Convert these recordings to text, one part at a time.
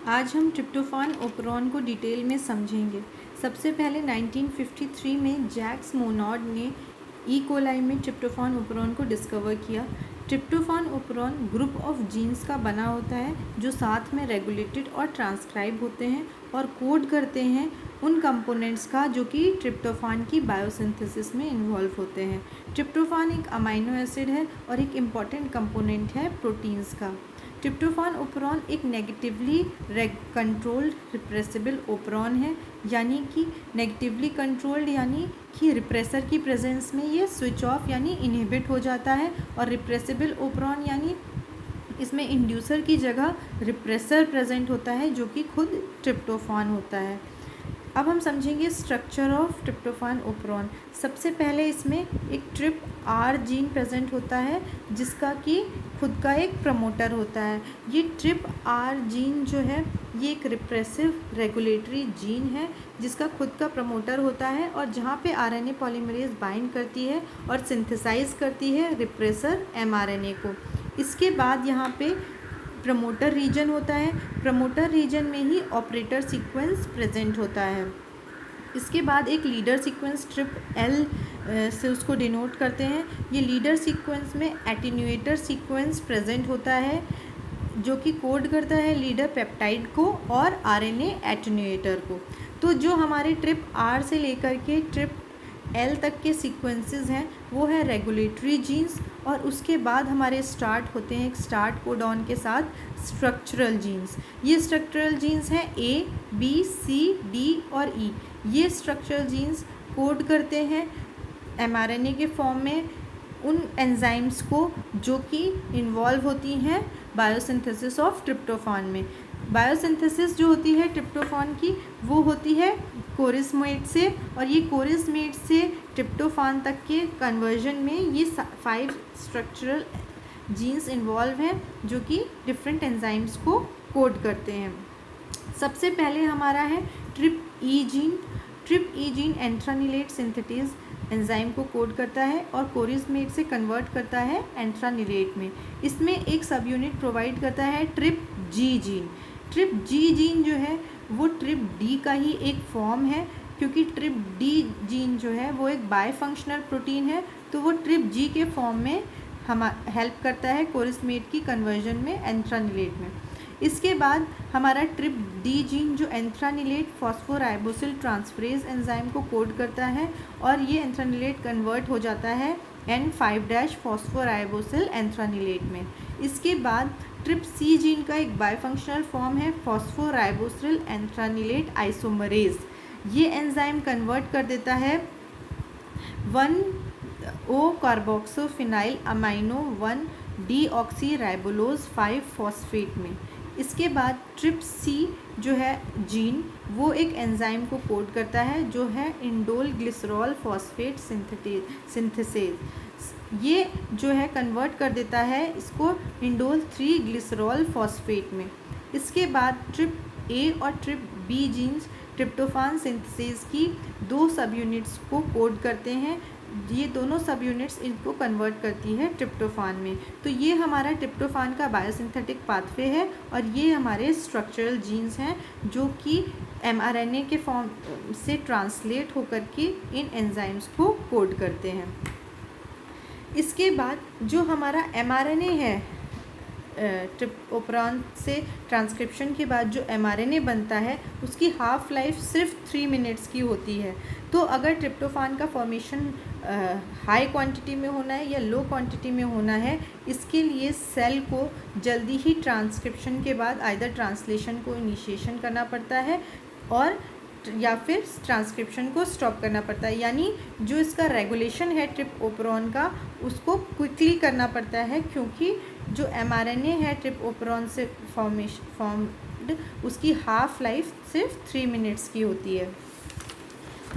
आज हम tryptophan operon को डिटेल में समझेंगे। सबसे पहले 1953 में जैक्स मोनॉड ने ई कोलाई में ट्रिप्टोफान ओपेरॉन को डिस्कवर किया। Tryptophan operon group of genes का बना होता है जो साथ में रेगुलेटेड और ट्रांसक्राइब होते हैं और कोड करते हैं उन कंपोनेंट्स का जो कि ट्रिप्टोफान की बायोसिंथेसिस में इन्वॉल्व होते हैं। ट्रिप्टोफान एक अमाइनो एसिड है और एक इम्पॉर्टेंट कंपोनेंट है प्रोटीन्स का। ट्रिप्टोफान ओपेरॉन एक नेगेटिवली कंट्रोल्ड रिप्रेसिबल ओपेरॉन है, यानी कि नेगेटिवली कंट्रोल्ड यानी कि रिप्रेसर की प्रेजेंस में ये स्विच ऑफ यानी इनहिबिट हो जाता है, और रिप्रेसिबल ओपेरॉन यानी इसमें इंड्यूसर की जगह रिप्रेसर प्रेजेंट होता है जो कि खुद ट्रिप्टोफान होता है। अब हम समझेंगे स्ट्रक्चर ऑफ ट्रिप्टोफान ओपेरॉन। सबसे पहले इसमें एक ट्रिप आर जीन प्रेजेंट होता है जिसका कि खुद का एक प्रमोटर होता है। ये ट्रिप आर जीन जो है ये एक रिप्रेसिव रेगुलेटरी जीन है जिसका खुद का प्रमोटर होता है, और जहाँ पे आरएनए पॉलीमरेज बाइंड करती है और सिंथेसाइज करती है रिप्रेसर एमआरएनए को। इसके बाद यहाँ पे प्रमोटर रीजन होता है। प्रमोटर रीजन में ही ऑपरेटर सीक्वेंस प्रेजेंट होता है। इसके बाद एक लीडर सीक्वेंस ट्रिप एल से उसको डिनोट करते हैं। ये लीडर सीक्वेंस में एटीन्यूएटर सीक्वेंस प्रेजेंट होता है जो कि कोड करता है लीडर पेप्टाइड को और आरएनए एटीन्यूएटर को। तो जो हमारे ट्रिप आर से लेकर के ट्रिप एल तक के सीक्वेंसेस हैं वो है रेगुलेटरी जीन्स, और उसके बाद हमारे स्टार्ट होते हैं एक स्टार्ट कोडॉन के साथ स्ट्रक्चरल जीन्स। ये स्ट्रक्चरल जीन्स हैं ए, बी, सी, डी और ई। ये स्ट्रक्चरल जीन्स कोड करते हैं एमआरएनए के फॉर्म में उन एंजाइम्स को जो कि इन्वॉल्व होती हैं बायोसिंथेसिस ऑफ ट्रिप्टोफान में। बायोसिंथेसिस जो होती है ट्रिप्टोफान की वो होती है कोरिस्मेट से, और ये कोरिस्मेट से ट्रिप्टोफान तक के कन्वर्जन में ये 5 स्ट्रक्चरल जीन्स इन्वॉल्व हैं जो कि डिफरेंट एंजाइम्स को कोड करते हैं। सबसे पहले हमारा है trp E gene. Trp E gene anthranilate synthetase enzyme को कोड करता है और कोरिस्मेट से कन्वर्ट करता है एंथ्रानिलेट में। इसमें एक सब यूनिट प्रोवाइड करता है ट्रिप जी जीन। ट्रिप जी जीन जो है वो ट्रिप डी का ही एक फॉर्म है, क्योंकि ट्रिप डी जीन जो है वो एक बायफंक्शनल प्रोटीन है, तो वो ट्रिप जी के फॉर्म में हम हेल्प करता है कोरिस्मेट की कन्वर्जन में एंथ्रानिलेट में। इसके बाद हमारा ट्रिप डी जीन जो एंथ्रानिलेट फॉस्फोराइबोसिल ट्रांसफरेज एंजाइम को कोड करता है, और ये एंथ्रानिलेट कन्वर्ट हो जाता है N5- फॉस्फोराइबोसिल एंथ्रानिलेट में। इसके बाद ट्रिप सी जीन का एक बायफंक्शनल फॉर्म है फॉस्फोराइबोसिल एंथ्रानिलेट आइसोमरेज। ये एंजाइम कन्वर्ट कर देता है 1O carboxyphenyl amino 1 deoxy ribulose 5 phosphate में। इसके बाद ट्रिप सी जो है जीन वो एक एंजाइम को कोड करता है जो है इंडोल ग्लिसरॉल फॉस्फेट सिंथेसेज। ये जो है कन्वर्ट कर देता है इसको इंडोल 3 ग्लिसरॉल फॉस्फेट में। इसके बाद ट्रिप ए और ट्रिप बी जीन्स ट्रिप्टोफान सिंथेसेज की 2 सब यूनिट्स को कोड करते हैं। ये दोनों सब यूनिट्स इनको कन्वर्ट करती है ट्रिप्टोफान में। तो ये हमारा ट्रिप्टोफान का बायोसिंथेटिक पाथवे है, और ये हमारे स्ट्रक्चरल जीन्स हैं जो कि एमआरएनए के फॉर्म से ट्रांसलेट होकर के इन एंजाइम्स को कोड करते हैं। इसके बाद जो हमारा एमआरएनए है ट्रिप ओपेरॉन से ट्रांसक्रिप्शन के बाद जो एमआरएनए बनता है उसकी हाफ लाइफ सिर्फ 3 मिनट्स की होती है। तो अगर ट्रिप्टोफान का फॉर्मेशन हाई क्वांटिटी में होना है या लो क्वांटिटी में होना है, इसके लिए सेल को जल्दी ही ट्रांसक्रिप्शन के बाद आइदर ट्रांसलेशन को इनिशिएशन करना पड़ता है और या फिर ट्रांसक्रिप्शन को स्टॉप करना पड़ता है, यानी जो इसका रेगुलेशन है ट्रिप ओपेरॉन का उसको क्विकली करना पड़ता है, क्योंकि जो एमआरएनए है ट्रिप ओपेरॉन से फॉर्म्ड उसकी हाफ लाइफ सिर्फ 3 मिनट्स की होती है।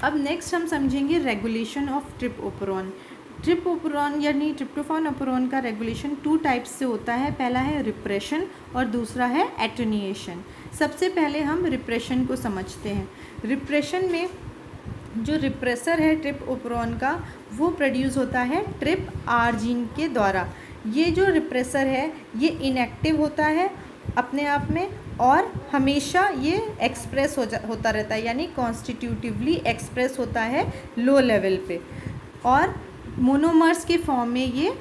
अब नेक्स्ट हम समझेंगे regulation of trip operon. Trip operon यानी ट्रिप्टोफान ओपेरॉन का रेगुलेशन 2 टाइप्स से होता है। पहला है रिप्रेशन और दूसरा है एटेन्यूएशन। सबसे पहले हम रिप्रेशन को समझते हैं। रिप्रेशन में जो रिप्रेसर है ट्रिप ओपेरॉन का वो प्रोड्यूस होता है ट्रिप आर जीन के द्वारा। ये जो रिप्रेसर है ये इनएक्टिव होता है अपने आप में, और हमेशा ये एक्सप्रेस होता रहता है, यानी कॉन्स्टिट्यूटिवली एक्सप्रेस होता है लो लेवल पे, और मोनोमर्स के फॉर्म में ये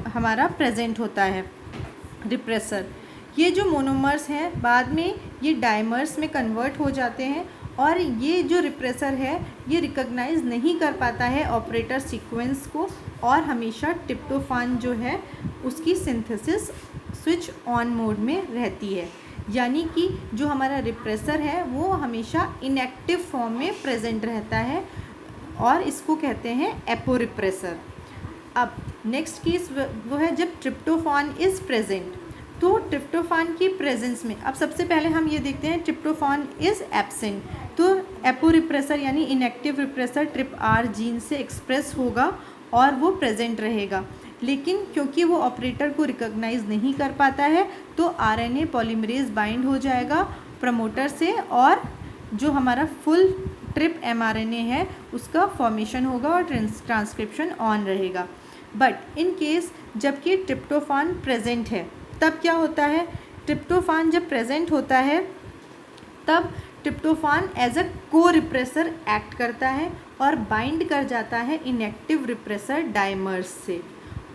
हमारा प्रेजेंट होता है रिप्रेसर। ये जो मोनोमर्स हैं बाद में ये डाइमर्स में कन्वर्ट हो जाते हैं, और ये जो रिप्रेसर है ये रिकॉग्नाइज नहीं कर पाता है ऑपरेटर सीक्वेंस को, और हमेशा ट्रिप्टोफान जो है उसकी सिंथेसिस स्विच ऑन मोड में रहती है, यानी कि जो हमारा रिप्रेसर है वो हमेशा इनएक्टिव फॉर्म में प्रेजेंट रहता है, और इसको कहते हैं एपोरिप्रेसर। अब नेक्स्ट केस वो है जब ट्रिप्टोफान इज़ प्रेजेंट। तो ट्रिप्टोफान की प्रेजेंस में अब सबसे पहले हम ये देखते हैं ट्रिप्टोफान इज़ एब्सेंट। तो एपोरिप्रेसर यानी inactive repressor trp R gene से एक्सप्रेस होगा और वो प्रेजेंट रहेगा, लेकिन क्योंकि वो ऑपरेटर को रिकॉग्नाइज नहीं कर पाता है तो आरएनए पॉलीमरेज बाइंड हो जाएगा प्रमोटर से, और जो हमारा फुल ट्रिप एमआरएनए है उसका फॉर्मेशन होगा और ट्रांसक्रिप्शन ऑन रहेगा। बट इन केस जबकि ट्रिप्टोफान प्रेजेंट है तब क्या होता है, ट्रिप्टोफान जब प्रेजेंट होता है तब ट्रिप्टोफान एज अ को रिप्रेसर एक्ट करता है और बाइंड कर जाता है इनएक्टिव रिप्रेसर डाइमर्स से,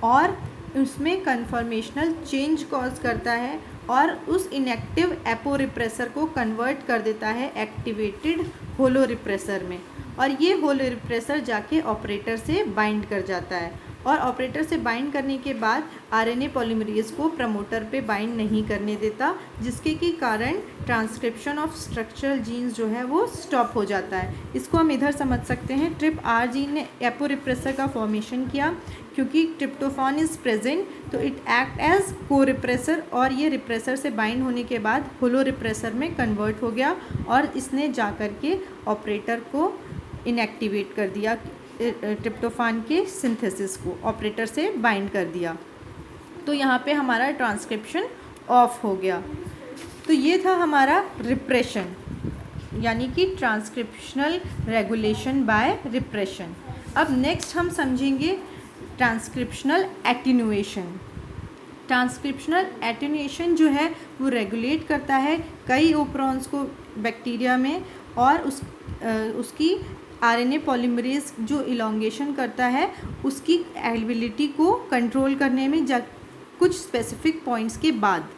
और उसमें कन्फर्मेशनल चेंज कॉज करता है और उस इनएक्टिव एपो रिप्रेसर को कन्वर्ट कर देता है एक्टिवेटेड होलो रिप्रेसर में, और ये होलो रिप्रेसर जाके ऑपरेटर से बाइंड कर जाता है, और ऑपरेटर से बाइंड करने के बाद आरएनए पॉलीमरेज को प्रमोटर पे बाइंड नहीं करने देता, जिसके के कारण ट्रांसक्रिप्शन ऑफ स्ट्रक्चरल जीन्स जो है वो स्टॉप हो जाता है। इसको हम इधर समझ सकते हैं, ट्रिप आर जीन ने एपो रिप्रेसर का फॉर्मेशन किया, क्योंकि ट्रिप्टोफान इज़ प्रेजेंट तो इट एक्ट एज को रिप्रेसर, और ये रिप्रेसर से बाइंड होने के बाद होलो रिप्रेसर में कन्वर्ट हो गया और इसने जा कर के ऑपरेटर को इनएक्टिवेट कर दिया, ट्रिप्टोफान के सिंथेसिस को ऑपरेटर से बाइंड कर दिया। तो यहाँ पे हमारा ट्रांसक्रिप्शन ऑफ हो गया। तो ये था हमारा रिप्रेशन, यानी कि ट्रांसक्रिप्शनल रेगुलेशन बाय रिप्रेशन। अब नेक्स्ट हम समझेंगे ट्रांसक्रिप्शनल एटीन्यूएशन। ट्रांसक्रिप्शनल एटीन्यूएशन जो है वो रेगुलेट करता है कई ओपरॉन्स को बैक्टीरिया में, और उसकी आरएनए पॉलीमरेज जो इलॉन्गेशन करता है उसकी एबिलिटी को कंट्रोल करने में कुछ स्पेसिफिक पॉइंट्स के बाद।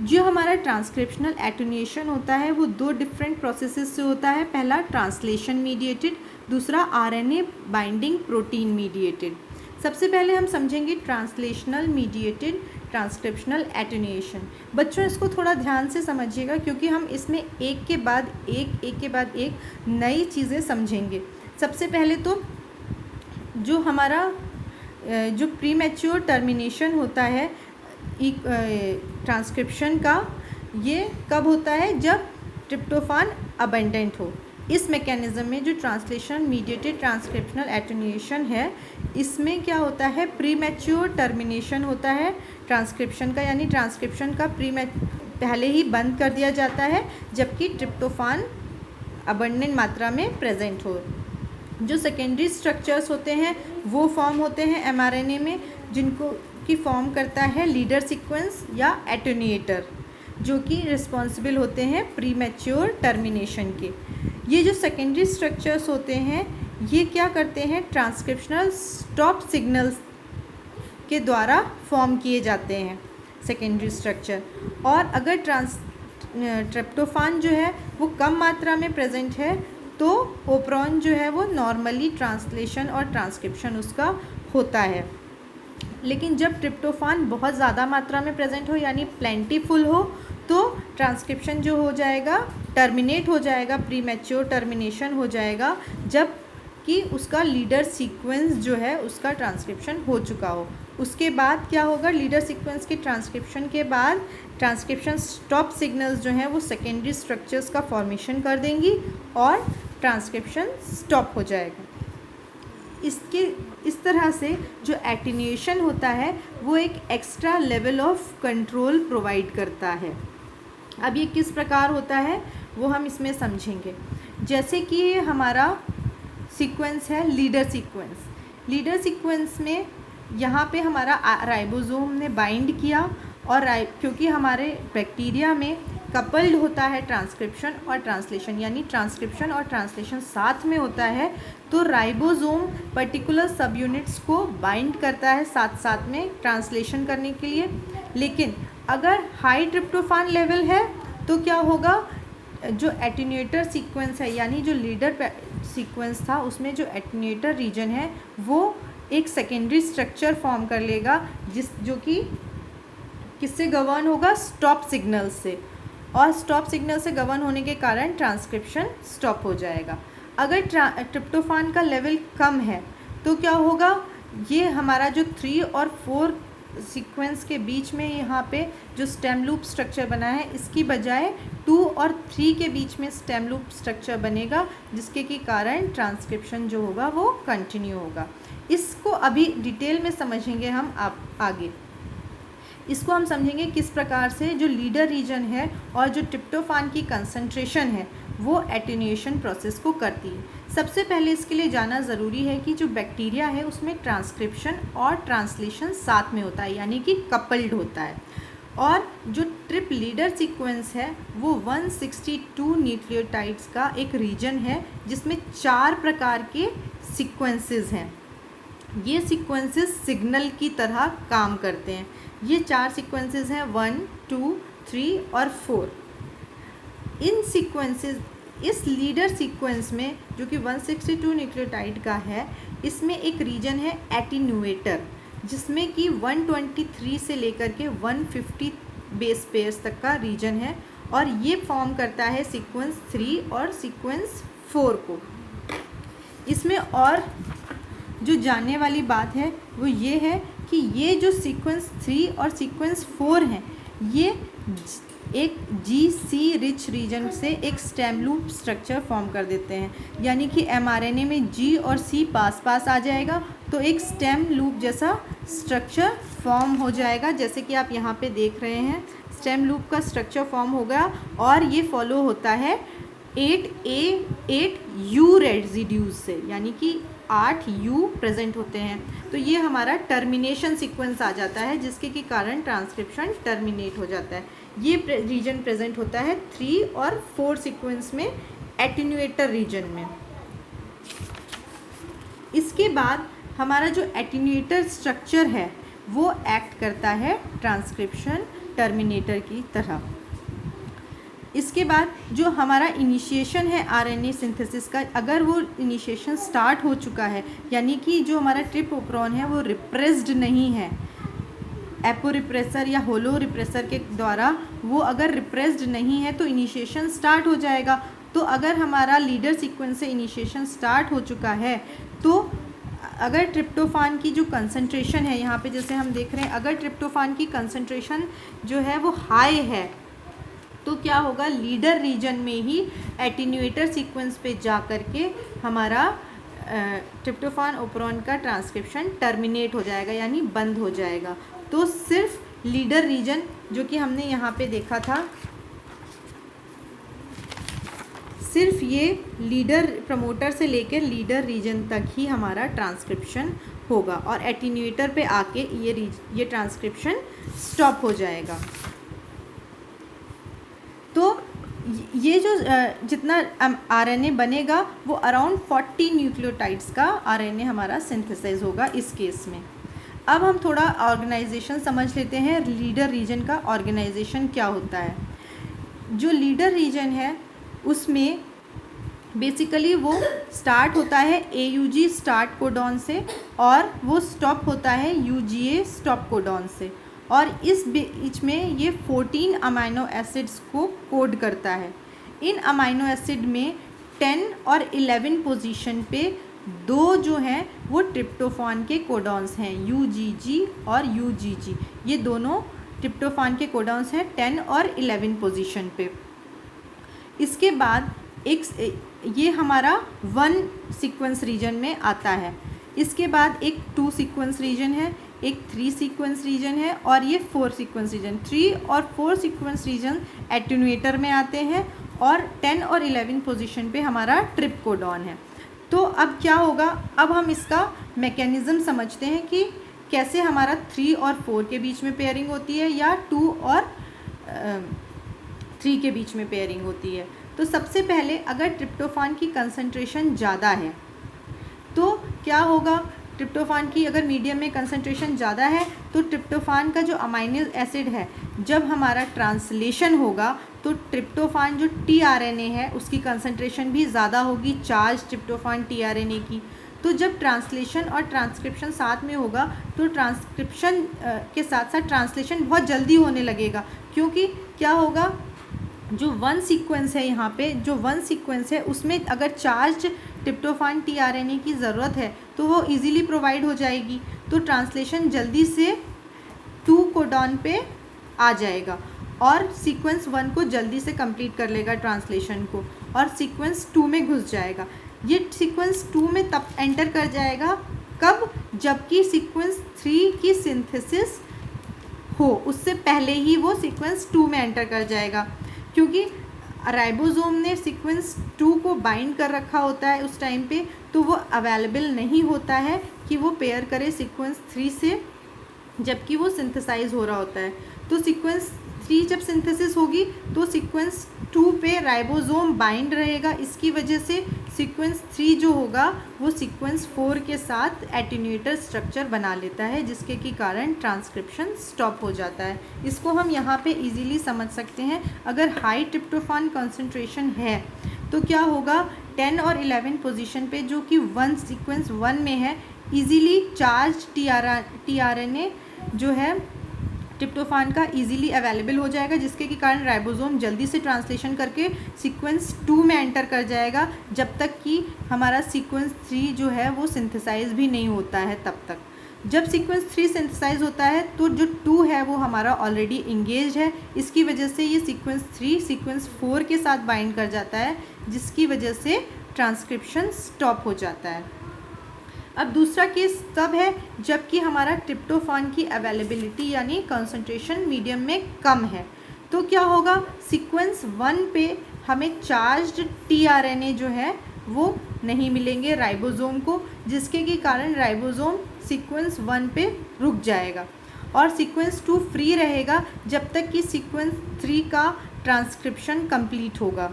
जो हमारा ट्रांसक्रिप्शनल एटीन्यूएशन होता है वो दो डिफरेंट प्रोसेसेस से होता है, पहला ट्रांसलेशन मीडिएटेड, दूसरा आरएनए बाइंडिंग प्रोटीन मीडिएटेड। सबसे पहले हम समझेंगे ट्रांसलेशनल मीडिएटेड ट्रांसक्रिप्शनल एटीन्यूएशन। बच्चों इसको थोड़ा ध्यान से समझिएगा, क्योंकि हम इसमें एक के बाद एक नई चीज़ें समझेंगे। सबसे पहले तो जो हमारा जो प्रीमैच्योर टर्मिनेशन होता है ट्रांसक्रिप्शन का, ये कब होता है, जब ट्रिप्टोफान अबेंडेंट हो। इस मैकेनिज़्म में जो ट्रांसलेशन मीडिएटेड ट्रांसक्रिप्शनल एटीन्यूएशन है, इसमें क्या होता है, प्रीमैच्योर टर्मिनेशन होता है ट्रांसक्रिप्शन का, यानी ट्रांसक्रिप्शन का पहले ही बंद कर दिया जाता है जबकि ट्रिप्टोफान अबंडेंट मात्रा में प्रेजेंट हो। जो सेकेंडरी स्ट्रक्चर्स होते हैं वो फॉर्म होते हैं एमआरएनए में, जिनको की फॉर्म करता है लीडर सीक्वेंस या एटेन्यूएटर, जो कि रिस्पॉन्सिबल होते हैं प्रीमैच्योर टर्मिनेशन के। ये जो सेकेंडरी स्ट्रक्चर्स होते हैं ये क्या करते हैं, ट्रांसक्रिप्शनल स्टॉप सिग्नल्स के द्वारा फॉर्म किए जाते हैं सेकेंडरी स्ट्रक्चर। और अगर ट्रिप्टोफान जो है वो कम मात्रा में प्रेजेंट है तो ओपरॉन जो है वो नॉर्मली ट्रांसलेशन और ट्रांसक्रिप्शन उसका होता है। लेकिन जब ट्रिप्टोफान बहुत ज़्यादा मात्रा में प्रेजेंट हो, यानी प्लेंटीफुल हो, तो ट्रांसक्रिप्शन जो हो जाएगा टर्मिनेट हो जाएगा, प्रीमैच्योर टर्मिनेशन हो जाएगा, जब कि उसका लीडर सीक्वेंस जो है उसका ट्रांसक्रिप्शन हो चुका हो। उसके बाद क्या होगा, लीडर सीक्वेंस के ट्रांसक्रिप्शन के बाद ट्रांसक्रिप्शन स्टॉप सिग्नल्स जो हैं वो सेकेंडरी स्ट्रक्चर्स का फॉर्मेशन कर देंगी और ट्रांसक्रिप्शन स्टॉप हो जाएगा। इस तरह से जो एटीन्यूएशन होता है वो एक extra level of control provide करता है। अब ये किस प्रकार होता है वो हम इसमें समझेंगे। जैसे कि ये हमारा सीक्वेंस है लीडर सीक्वेंस। लीडर सीक्वेंस में यहाँ पे हमारा राइबोसोम ने बाइंड किया, और क्योंकि हमारे बैक्टीरिया में कपल्ड होता है ट्रांसक्रिप्शन और ट्रांसलेशन, यानी ट्रांसक्रिप्शन और ट्रांसलेशन साथ में होता है, तो राइबोसोम पर्टिकुलर सब यूनिट्स को बाइंड करता है साथ साथ में ट्रांसलेशन करने के लिए। लेकिन अगर हाई ट्रिप्टोफान लेवल है तो क्या होगा, जो एटीन्यूएटर सीक्वेंस है यानी जो लीडर सीक्वेंस था उसमें जो एटीन्यूएटर रीजन है वो एक सेकेंडरी स्ट्रक्चर फॉर्म कर लेगा, जो कि किससे गवर्न होगा, स्टॉप सिग्नल से, और स्टॉप सिग्नल से गवर्न होने के कारण ट्रांसक्रिप्शन स्टॉप हो जाएगा। अगर ट्रिप्टोफान का लेवल कम है तो क्या होगा, ये हमारा जो 3 और 4 सीक्वेंस के बीच में यहाँ पे जो स्टेम लूप स्ट्रक्चर बना है इसकी बजाय 2 और 3 के बीच में स्टेम लूप स्ट्रक्चर बनेगा, जिसके के कारण ट्रांसक्रिप्शन जो होगा वो कंटिन्यू होगा। इसको अभी डिटेल में समझेंगे हम आगे। इसको हम समझेंगे किस प्रकार से जो लीडर रीजन है और जो ट्रिप्टोफान की कंसंट्रेशन है वो एटेन्यूएशन प्रोसेस को करती है। सबसे पहले इसके लिए जानना ज़रूरी है कि जो बैक्टीरिया है उसमें ट्रांसक्रिप्शन और ट्रांसलेशन साथ में होता है, यानी कि कपल्ड होता है। और जो ट्रिप लीडर सीक्वेंस है वो 162 न्यूक्लियोटाइड्स का एक रीजन है जिसमें 4 प्रकार के सीक्वेंसेस हैं। ये सीक्वेंसेस सिग्नल की तरह काम करते हैं। ये 4 सीक्वेंसेस हैं 1, 2, 3 और 4। इन सीक्वेंसेस, इस लीडर सीक्वेंस में जो कि 162 न्यूक्लियोटाइड का है, इसमें एक रीजन है एटीन्यूएटर, जिसमें कि 123 से लेकर के 150 बेस पेयर्स तक का रीजन है, और ये फॉर्म करता है सीक्वेंस 3 और सीक्वेंस 4 को। इसमें और जो जानने वाली बात है वो ये है कि ये जो सीक्वेंस 3 और सीक्वेंस 4 हैं ये एक GC रिच रीजन से एक स्टेम लूप स्ट्रक्चर फॉर्म कर देते हैं, यानी कि mRNA में G और C पास आ जाएगा तो एक स्टेम लूप जैसा स्ट्रक्चर फॉर्म हो जाएगा, जैसे कि आप यहाँ पे देख रहे हैं स्टेम लूप का स्ट्रक्चर फॉर्म होगा। और ये फॉलो होता है 8A 8U रेजिड्यूज से, यानी कि 8 U प्रेजेंट होते हैं, तो ये हमारा टर्मिनेशन सीक्वेंस आ जाता है, जिसके के कारण ट्रांसक्रिप्शन टर्मिनेट हो जाता है। ये रीजन प्रेजेंट होता है 3 और 4 सीक्वेंस में, एटीन्यूएटर रीजन में। इसके बाद हमारा जो एटीन्यूएटर स्ट्रक्चर है वो एक्ट करता है ट्रांसक्रिप्शन टर्मिनेटर की तरह। इसके बाद जो हमारा इनिशिएशन है आरएनए सिंथेसिस का, अगर वो इनिशिएशन स्टार्ट हो चुका है, यानी कि जो हमारा ट्रिप ओपरॉन है वो रिप्रेस्ड नहीं है एपो रिप्रेसर या होलो रिप्रेसर के द्वारा, वो अगर रिप्रेस्ड नहीं है तो इनिशिएशन स्टार्ट हो जाएगा। तो अगर हमारा लीडर सीक्वेंस से इनिशिएशन स्टार्ट हो चुका है तो अगर ट्रिप्टोफान की जो कंसंट्रेशन है, यहाँ पे जैसे हम देख रहे हैं, अगर ट्रिप्टोफान की कंसंट्रेशन जो है वो हाई है तो क्या होगा, लीडर रीजन में ही एटीन्यूएटर सीक्वेंस पे जा कर के हमारा ट्रिप्टोफान ओपरॉन का ट्रांसक्रिप्शन टर्मिनेट हो जाएगा, यानी बंद हो जाएगा। तो सिर्फ लीडर रीजन जो कि हमने यहाँ पे देखा था, सिर्फ ये लीडर प्रमोटर से लेकर लीडर रीजन तक ही हमारा ट्रांसक्रिप्शन होगा, और एटीन्यूएटर पे आके ये ट्रांसक्रिप्शन स्टॉप हो जाएगा। तो ये जो जितना आरएनए बनेगा वो अराउंड 40 न्यूक्लियोटाइड्स का आरएनए हमारा सिंथेसाइज होगा इस केस में। अब हम थोड़ा ऑर्गेनाइजेशन समझ लेते हैं, लीडर रीजन का ऑर्गेनाइजेशन क्या होता है। जो लीडर रीजन है उसमें बेसिकली वो स्टार्ट होता है AUG स्टार्ट कोडॉन से, और वो स्टॉप होता है UGA स्टॉप कोडॉन से, और इस बीच में ये 14 अमाइनो एसिड्स को कोड करता है। इन अमाइनो एसिड में 10 और 11 पोजीशन पे 2 जो हैं वो ट्रिप्टोफान के कोडॉन्स हैं, UGG और UGG। ये दोनों ट्रिप्टोफान के कोडॉन्स हैं 10 और 11 पोजीशन पे। इसके बाद ये हमारा 1 सीक्वेंस रीजन में आता है। इसके बाद एक 2 सीक्वेंस रीजन है, एक 3 सीक्वेंस रीजन है, और ये 4 सीक्वेंस रीजन। 3 और 4 सीक्वेंस रीजन एटीन्यूएटर में आते हैं, और 10 और 11 पोजीशन पे हमारा ट्रिप कोडॉन है। तो अब क्या होगा, अब हम इसका मैकेनिज़्म समझते हैं कि कैसे हमारा 3 और 4 के बीच में पेयरिंग होती है, या 2 और 3 के बीच में पेयरिंग होती है। तो सबसे पहले अगर ट्रिप्टोफान की कंसंट्रेशन ज़्यादा है तो क्या होगा, ट्रिप्टोफान की अगर मीडियम में कंसंट्रेशन ज़्यादा है तो ट्रिप्टोफान का जो अमाइनो एसिड है, जब हमारा ट्रांसलेशन होगा तो ट्रिप्टोफान जो टीआरएनए है उसकी कंसंट्रेशन भी ज़्यादा होगी, चार्ज ट्रिप्टोफान टीआरएनए की। तो जब ट्रांसलेशन और ट्रांसक्रिप्शन साथ में होगा तो ट्रांसक्रिप्शन के साथ साथ ट्रांसलेशन बहुत जल्दी होने लगेगा, क्योंकि क्या होगा, जो वन सीक्वेंस है यहाँ पे, जो वन सीक्वेंस है उसमें अगर चार्ज ट्रिप्टोफान टीआरएनए की ज़रूरत है तो वो इजीली प्रोवाइड हो जाएगी, तो ट्रांसलेशन जल्दी से 2 कोडॉन पे आ जाएगा और सीक्वेंस 1 को जल्दी से कंप्लीट कर लेगा ट्रांसलेशन को, और सीक्वेंस 2 में घुस जाएगा। ये सीक्वेंस 2 में तब एंटर कर जाएगा कब, जबकि सीक्वेंस 3 की सिंथेसिस हो, उससे पहले ही वो सीक्वेंस 2 में एंटर कर जाएगा, क्योंकि राइबोसोम ने सीक्वेंस 2 को बाइंड कर रखा होता है उस टाइम पे, तो वो अवेलेबल नहीं होता है कि वो पेयर करे सीक्वेंस 3 से, जबकि वो सिंथेसाइज हो रहा होता है। तो सीक्वेंस 3 जब सिंथेसिस होगी तो सीक्वेंस 2 पे राइबोसोम बाइंड रहेगा, इसकी वजह से सीक्वेंस 3 जो होगा वो सीक्वेंस 4 के साथ एटीन्यूएटर स्ट्रक्चर बना लेता है, जिसके के कारण ट्रांसक्रिप्शन स्टॉप हो जाता है। इसको हम यहाँ पे इजीली समझ सकते हैं। अगर हाई ट्रिप्टोफान कंसंट्रेशन है तो क्या होगा, 10 और 11 पोजीशन पे जो कि सीक्वेंस 1 में है, इजीली चार्ज टीआरएनए जो है ट्रिप्टोफान का इजीली अवेलेबल हो जाएगा, जिसके के कारण राइबोसोम जल्दी से ट्रांसलेशन करके सीक्वेंस 2 में एंटर कर जाएगा, जब तक कि हमारा सीक्वेंस 3 जो है वो सिंथेसाइज भी नहीं होता है तब तक। जब सीक्वेंस 3 सिंथेसाइज होता है तो जो 2 है वो हमारा ऑलरेडी इंगेज है, इसकी वजह से ये सीक्वेंस 3 सीक्वेंस 4 के साथ बाइंड कर जाता है, जिसकी वजह से ट्रांसक्रिप्शन स्टॉप हो जाता है। अब दूसरा केस तब है जबकि हमारा ट्रिप्टोफान की अवेलेबिलिटी यानी कंसंट्रेशन मीडियम में कम है। तो क्या होगा, सीक्वेंस 1 पे हमें चार्ज्ड टीआरएनए जो है वो नहीं मिलेंगे राइबोसोम को, जिसके के कारण राइबोसोम सीक्वेंस 1 पे रुक जाएगा और सीक्वेंस 2 फ्री रहेगा जब तक कि सीक्वेंस 3 का ट्रांसक्रिप्शन कंप्लीट होगा,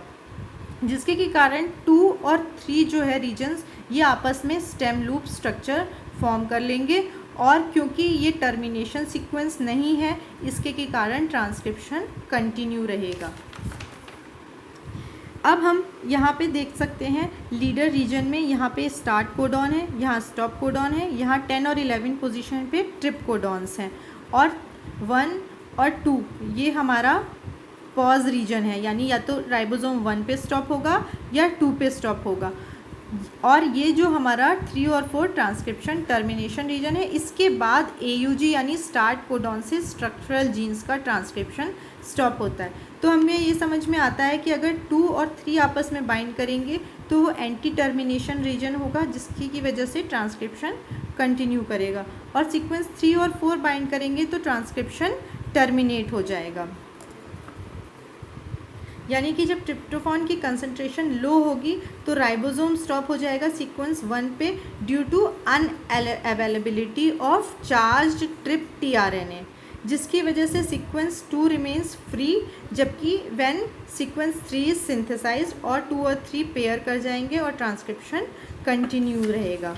जिसके के कारण 2 और 3 जो है रीजन्स ये आपस में स्टेम लूप स्ट्रक्चर फॉर्म कर लेंगे, और क्योंकि ये टर्मिनेशन सीक्वेंस नहीं है इसके के कारण ट्रांसक्रिप्शन कंटिन्यू रहेगा। अब हम यहाँ पे देख सकते हैं लीडर रीजन में यहाँ पे स्टार्ट कोडॉन है, यहाँ स्टॉप कोडॉन है, यहाँ 10 और 11 पोजीशन पे ट्रिप कोडॉन्स हैं, और 1 और 2 ये हमारा पॉज रीजन है, यानी या तो राइबोसोम 1 पे स्टॉप होगा या 2 पे स्टॉप होगा, और ये जो हमारा 3 और 4 ट्रांसक्रिप्शन टर्मिनेशन रीजन है। इसके बाद AUG यानी स्टार्ट कोडॉन से स्ट्रक्चरल जीन्स का ट्रांसक्रिप्शन स्टॉप होता है। तो हमें ये समझ में आता है कि अगर 2 और 3 आपस में बाइंड करेंगे तो वो एंटी टर्मिनेशन रीजन होगा, जिसकी की वजह से ट्रांसक्रिप्शन कंटिन्यू करेगा, और सीक्वेंस 3 और 4 बाइंड करेंगे तो ट्रांसक्रिप्शन टर्मिनेट हो जाएगा। यानी कि जब ट्रिप्टोफान की कंसंट्रेशन लो होगी तो राइबोसोम स्टॉप हो जाएगा सीक्वेंस 1 पे due to unavailability of charged trp tRNA, जिसकी वजह से सीक्वेंस 2 रिमेन्स फ्री, जबकि व्हेन सीक्वेंस 3 इज सिंथेसाइज्ड और 2 और 3 पेयर कर जाएंगे और ट्रांसक्रिप्शन कंटिन्यू रहेगा।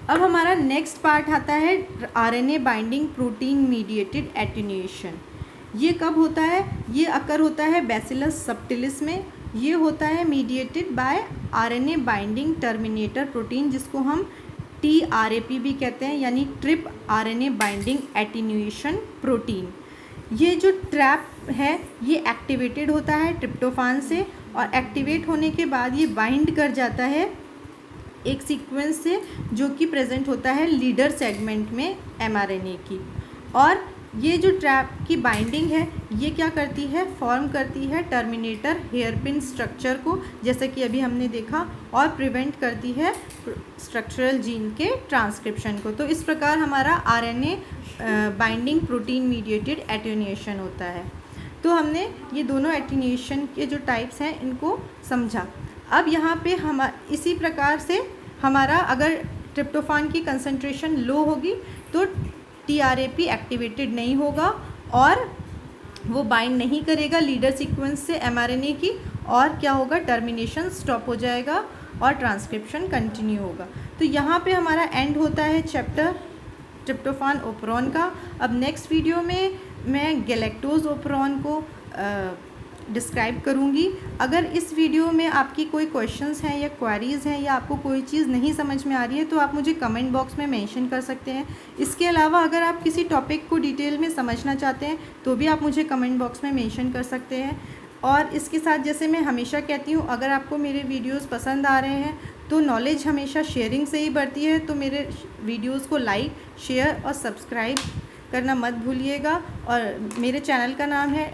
अब हमारा नेक्स्ट पार्ट आता है RNA binding protein mediated attenuation. ये कब होता है, ये अकर होता है बैसिलस सबटिलिस में। ये होता है mediated by RNA binding terminator protein, जिसको हम TRAP भी कहते हैं, यानी trip RNA binding attenuation protein. ये जो ट्रैप है ये एक्टिवेटेड होता है ट्रिप्टोफान से, और एक्टिवेट होने के बाद ये बाइंड कर जाता है एक सीक्वेंस से जो कि प्रेजेंट होता है लीडर सेगमेंट में mRNA की। और ये जो ट्रैप की बाइंडिंग है ये क्या करती है, फॉर्म करती है टर्मिनेटर हेयरपिन स्ट्रक्चर को, जैसे कि अभी हमने देखा, और प्रिवेंट करती है स्ट्रक्चरल जीन के ट्रांसक्रिप्शन को। तो इस प्रकार हमारा RNA binding protein mediated attenuation होता है। तो हमने ये दोनों एटीन्यूएशन के जो टाइप्स हैं इनको समझा। अब यहाँ पे हम इसी प्रकार से हमारा अगर ट्रिप्टोफान की कंसंट्रेशन लो होगी तो TRAP एक्टिवेटेड नहीं होगा और वो बाइंड नहीं करेगा लीडर सीक्वेंस से mRNA की, और क्या होगा, टर्मिनेशन स्टॉप हो जाएगा और ट्रांसक्रिप्शन कंटिन्यू होगा। तो यहाँ पे हमारा एंड होता है चैप्टर ट्रिप्टोफान ओपेरॉन का। अब नेक्स्ट वीडियो में मैं गैलेक्टोज ओपेरॉन को डिस्क्राइब करूँगी। अगर इस वीडियो में आपकी कोई क्वेश्चंस हैं या क्वेरीज़ हैं या आपको कोई चीज़ नहीं समझ में आ रही है तो आप मुझे कमेंट बॉक्स में मेंशन कर सकते हैं। इसके अलावा अगर आप किसी टॉपिक को डिटेल में समझना चाहते हैं तो भी आप मुझे कमेंट बॉक्स में मेंशन कर सकते हैं। और इसके साथ जैसे मैं हमेशा कहती हूँ, अगर आपको मेरे वीडियोस पसंद आ रहे हैं तो नॉलेज हमेशा शेयरिंग से ही बढ़ती है, तो मेरे वीडियोस को लाइक, शेयर और सब्सक्राइब करना मत भूलिएगा। और मेरे चैनल का नाम है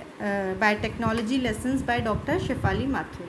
biotechnology lessons by doctor Shefali Mathur.